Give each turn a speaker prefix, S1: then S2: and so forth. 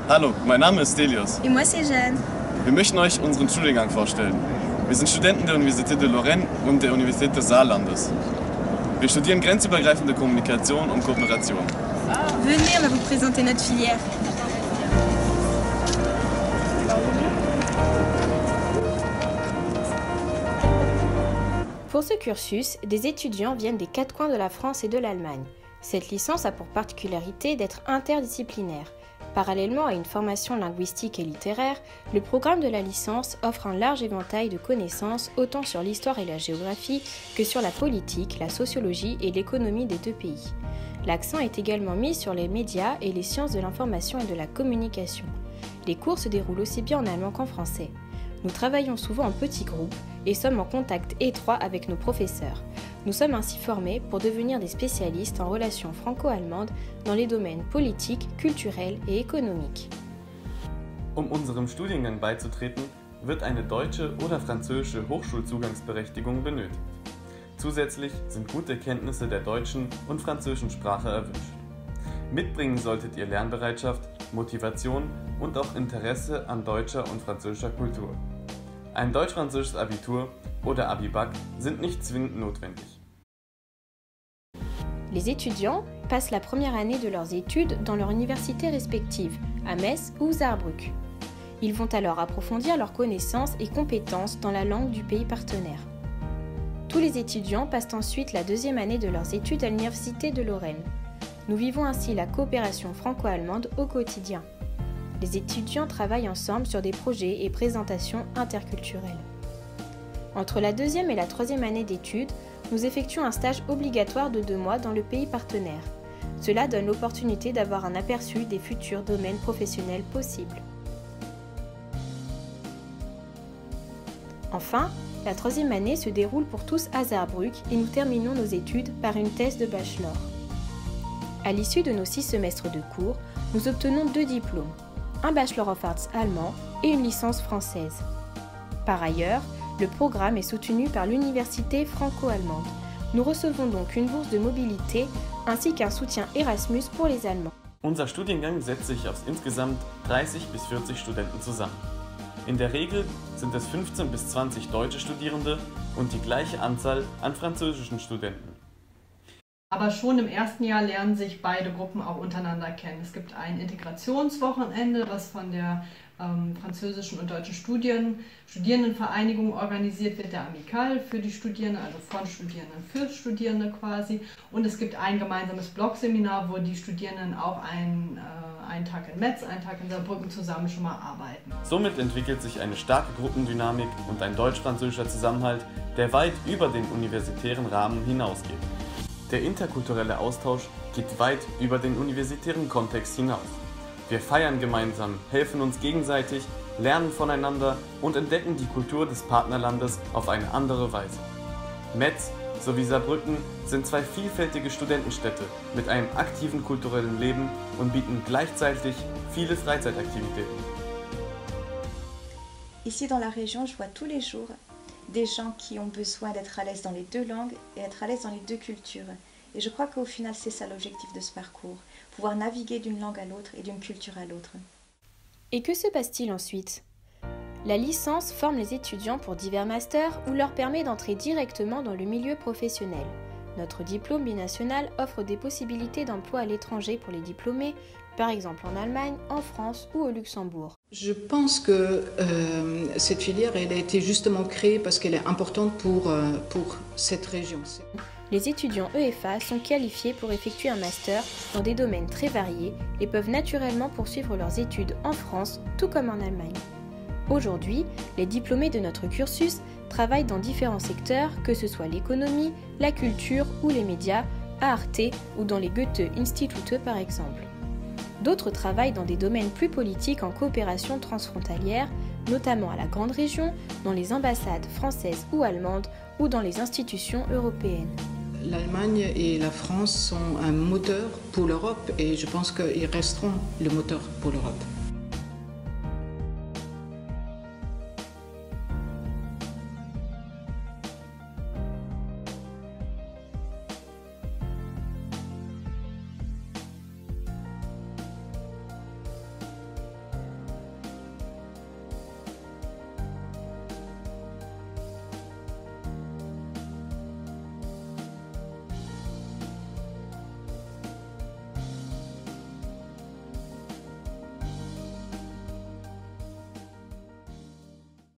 S1: Hallo, mein Name ist Stelios.
S2: Et moi c'est Jeanne.
S1: Wir möchten euch unseren Studiengang vorstellen. Wir sind Studenten der Universität de Lorraine und der Universität des Saarlandes. Wir studieren grenzübergreifende Kommunikation und Kooperation.
S2: Venez, on va vous présenter notre filière.
S3: Pour ce cursus, des étudiants viennent des quatre coins de la France et de l'Allemagne. Cette licence a pour particularité d'être interdisciplinaire. Parallèlement à une formation linguistique et littéraire, le programme de la licence offre un large éventail de connaissances autant sur l'histoire et la géographie que sur la politique, la sociologie et l'économie des deux pays. L'accent est également mis sur les médias et les sciences de l'information et de la communication. Les cours se déroulent aussi bien en allemand qu'en français. Nous travaillons souvent en petits groupes et sommes en contact étroit avec nos professeurs. Nous sommes ainsi formés pour devenir des spécialistes en relations franco-allemandes dans les domaines politiques, culturels et économiques.
S4: Unserem Studiengang beizutreten, wird eine deutsche oder französische Hochschulzugangsberechtigung benötigt. Zusätzlich sind gute Kenntnisse der deutschen und französischen Sprache erwünscht. Mitbringen solltet ihr Lernbereitschaft, Motivation und auch Interesse an deutscher und französischer Kultur. Ein deutsch-französisches Abitur oder Abi-Bac sind nicht zwingend notwendig.
S3: Les étudiants passent la première année de leurs études dans leur université respective, à Metz ou Saarbrück. Ils vont alors approfondir leurs connaissances et compétences dans la langue du pays partenaire. Tous les étudiants passent ensuite la deuxième année de leurs études à l'université de Lorraine. Nous vivons ainsi la coopération franco-allemande au quotidien. Les étudiants travaillent ensemble sur des projets et présentations interculturelles. Entre la deuxième et la troisième année d'études, nous effectuons un stage obligatoire de 2 mois dans le pays partenaire. Cela donne l'opportunité d'avoir un aperçu des futurs domaines professionnels possibles. Enfin, la troisième année se déroule pour tous à Saarbrück et nous terminons nos études par une thèse de bachelor. À l'issue de nos 6 semestres de cours, nous obtenons 2 diplômes, un Bachelor of Arts allemand et une licence française. Par ailleurs, le programme est soutenu par l'Université franco-allemande. Nous recevons donc une bourse de mobilité ainsi qu'un soutien Erasmus pour les Allemands.
S4: Unser Studiengang setzt sich aus insgesamt 30 bis 40 Studenten zusammen. In der Regel sind es 15 bis 20 deutsche Studierende und die gleiche Anzahl an französischen Studenten.
S5: Aber schon im ersten Jahr lernen sich beide Gruppen auch untereinander kennen. Es gibt ein Integrationswochenende, was von der französischen und deutschen Studierendenvereinigung organisiert wird, der Amical für die Studierenden, also von Studierenden für Studierende quasi. Und es gibt ein gemeinsames Blogseminar, wo die Studierenden auch einen Tag in Metz, einen Tag in Saarbrücken zusammen schon mal arbeiten.
S4: Somit entwickelt sich eine starke Gruppendynamik und ein deutsch-französischer Zusammenhalt, der weit über den universitären Rahmen hinausgeht. Der interkulturelle Austausch geht weit über den universitären Kontext hinaus. Wir feiern gemeinsam, helfen uns gegenseitig, lernen voneinander und entdecken die Kultur des Partnerlandes auf eine andere Weise. Metz sowie Saarbrücken sind 2 vielfältige Studentenstädte mit einem aktiven kulturellen Leben und bieten gleichzeitig viele Freizeitaktivitäten.
S6: Ici dans la région, je vois tous les jours des gens qui ont besoin d'être à l'aise dans les 2 langues et être à l'aise dans les 2 cultures. Et je crois qu'au final, c'est ça l'objectif de ce parcours, pouvoir naviguer d'une langue à l'autre et d'une culture à l'autre.
S3: Et que se passe-t-il ensuite ? La licence forme les étudiants pour divers masters ou leur permet d'entrer directement dans le milieu professionnel. Notre diplôme binational offre des possibilités d'emploi à l'étranger pour les diplômés, par exemple en Allemagne, en France ou au Luxembourg.
S7: Je pense que cette filière elle a été justement créée parce qu'elle est importante pour cette région.
S3: Les étudiants EFA sont qualifiés pour effectuer un master dans des domaines très variés et peuvent naturellement poursuivre leurs études en France, tout comme en Allemagne. Aujourd'hui, les diplômés de notre cursus travaillent dans différents secteurs, que ce soit l'économie, la culture ou les médias, à Arte ou dans les Goethe-Institute par exemple. D'autres travaillent dans des domaines plus politiques en coopération transfrontalière, notamment à la Grande Région, dans les ambassades françaises ou allemandes ou dans les institutions européennes.
S7: L'Allemagne et la France sont un moteur pour l'Europe et je pense qu'ils resteront le moteur pour l'Europe.